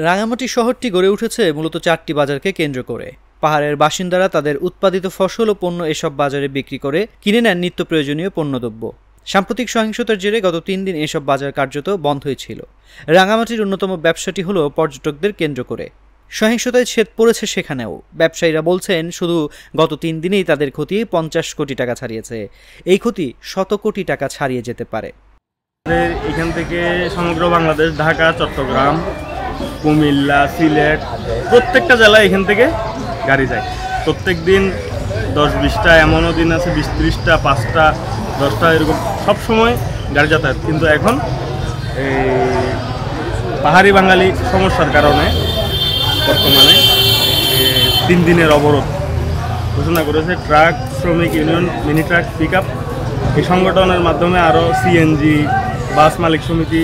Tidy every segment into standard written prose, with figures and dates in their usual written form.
রাঙামাটি শহরটি গড়ে উঠেছে মূলত 4টি বাজারকে কেন্দ্র করে। পাহাড়ের বাসিন্দারা তাদের উৎপাদিত ফসল ও পণ্য এসব বাজারে বিক্রি করে কিনে নেন নিত্য প্রয়োজনীয় পণ্যদ্রব্য। সাম্প্রতিক সহিংসতার জেরে গত 3 দিন এসব বাজার কার্যত বন্ধই ছিল। রাঙামাটির অন্যতম ব্যবসাটি হলো পর্যটকদের কেন্দ্র করে। সহিংসতায় ছেদ পড়েছে সেখানেও। ব্যবসায়ীরা বলছেন শুধু গত 3 দিনেই তাদের ক্ষতি 50 কোটি টাকা ছাড়িয়েছে। এই ক্ষতি 100 কোটি টাকা ছাড়িয়ে যেতে পারে। এখান থেকে সমগ্র বাংলাদেশ, ঢাকা, চট্টগ্রাম, কুমিল্লা, সিলেট, প্রত্যেকটা জেলায় এখান থেকে গাড়ি যায়। প্রত্যেক দিন 10-20টা, এমনও দিন আছে 20-30টা, 5টা, 10টা, এরকম সবসময় গাড়ি যাতায়াত। কিন্তু এখন এই পাহাড়ি বাঙালি সমস্যার কারণে বর্তমানে 3 দিনের অবরোধ ঘোষণা করেছে ট্রাক শ্রমিক union, mini truck, pick up. এই সংগঠনের মাধ্যমে আরও সিএনজি, বাস মালিক সমিতি,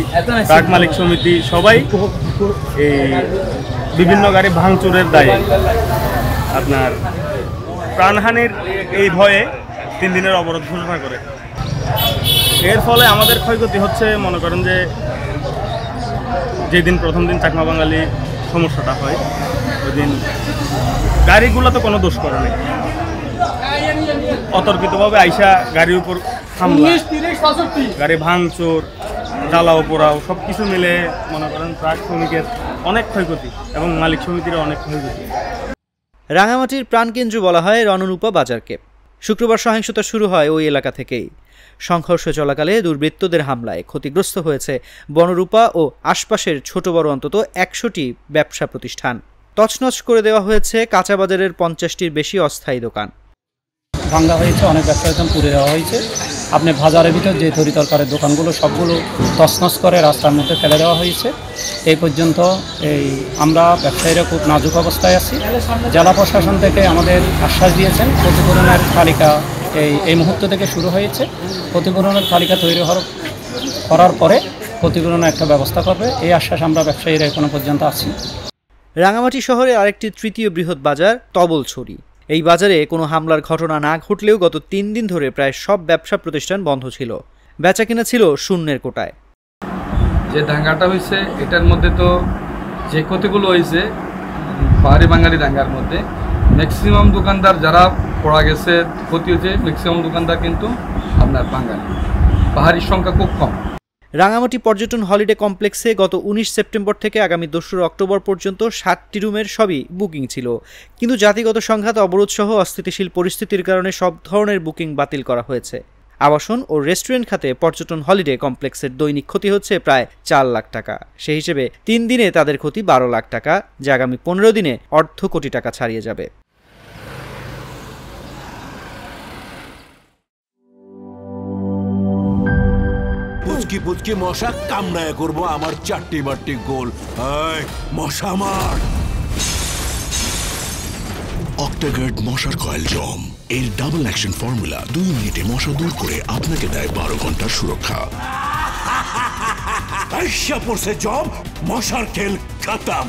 ট্রাক মালিক সমিতি সবাই এই বিভিন্ন গাড়ি ভাঙচুরের দায়ে আপনার প্রাণহানির এই ভয়ে 3 দিনের অবরোধ ঘোষণা করে। এর ফলে আমাদের ক্ষয়ক্ষতি হচ্ছে, মনে করেন যে যেদিন প্রথম দিন চাকমা বাঙালি সমস্যাটা হয় ওই দিন গাড়িগুলো তো কোনো দোষ করে নেই, অতর্কিতভাবে আইসা গাড়ির উপর হামলা, গাড়ি ভাঙচুর, জ্বালাও পোড়াও সব কিছু মিলে মনে করেন ট্রাক শ্রমিকের অনেক ক্ষয়ক্ষতি এবং মালিক সমিতির অনেক ক্ষয়ক্ষতি। রাঙামাটির প্রাণকেন্দ্র বলা হয় রণরূপা বাজারকে। শুক্রবার সহিংসতা শুরু হয় ওই এলাকা থেকেই। সংঘর্ষ চলাকালে দুর্বৃত্তদের হামলায় ক্ষতিগ্রস্ত হয়েছে বনরূপা ও আশপাশের ছোট বড় অন্তত 100টি ব্যবসা প্রতিষ্ঠান। তছনছ করে দেওয়া হয়েছে কাঁচা বাজারের 50টির বেশি অস্থায়ী দোকান। ভাঙ্গা হয়েছে, অনেক ব্যবসা দোকান পুড়ে দেওয়া হয়েছে। আপনি বাজারের ভিতর যে তরি তরকারের দোকানগুলো সবগুলো তছনছ করে রাস্তার মধ্যে ফেলে দেওয়া হয়েছে। এই পর্যন্ত আমরা ব্যবসায়ীরা খুব নাজুক অবস্থায় আছি। জেলা প্রশাসন থেকে আমাদের আশ্বাস দিয়েছেন ক্ষতিপূরণের তালিকা এই মুহূর্ত থেকে শুরু হয়েছে। ক্ষতিপূরণের তালিকা তৈরি করার পরে ক্ষতিপূরণের একটা ব্যবস্থা করবে, এই আশ্বাস আমরা ব্যবসায়ীরা এখনো পর্যন্ত আছি। রাঙামাটি শহরে আরেকটি তৃতীয় বৃহৎ বাজার তবলছড়ি। এই বাজারে কোনো হামলার ঘটনা না ঘটলেও গত 3 দিন ধরে প্রায় সব ব্যবসা প্রতিষ্ঠান বন্ধ ছিল। বেচাকেনা ছিল শূন্যের কোটায়। যে দাঙ্গাটা হয়েছে এটার মধ্যে তো যে ক্ষতিগুলো হয়েছে পাহাড়ি বাঙালি দাঙ্গার মধ্যে ম্যাক্সিমাম দোকানদার যারা পড়া গেছে, ক্ষতি হয়েছে ম্যাক্সিমাম দোকানদার কিন্তু আপনার বাঙালি, পাহাড়ির সংখ্যা খুব কম। রাঙামাটি পর্যটন হলিডে কমপ্লেক্সে গত 19 সেপ্টেম্বর থেকে আগামী 2 অক্টোবর পর্যন্ত 60টি রুমের সবই বুকিং ছিল। কিন্তু জাতিগত সংঘাত, অবরোধ সহ অস্থিতিশীল পরিস্থিতির কারণে সব ধরনের বুকিং বাতিল করা হয়েছে। আবাসন ও রেস্টুরেন্ট খাতে পর্যটন হলিডে কমপ্লেক্সের দৈনিক ক্ষতি হচ্ছে প্রায় 4 লাখ টাকা। সেই হিসেবে 3 দিনে তাদের ক্ষতি 12 লাখ টাকা, যা আগামী 15 দিনে অর্ধ কোটি টাকা ছাড়িয়ে যাবে। পুচকি পুচকি মশা কামড়ায় করবো আমার 4টি বাট্টি গোল। মশা মার। অক্টাগার্ড মশার কয়েল জম, এর ডাবল অ্যাকশন ফর্মুলা 2 মিনিটে মশা দূর করে আপনাকে দেয় 12 ঘন্টার সুরক্ষা। পড়ছে জম, মশার খেল খতম।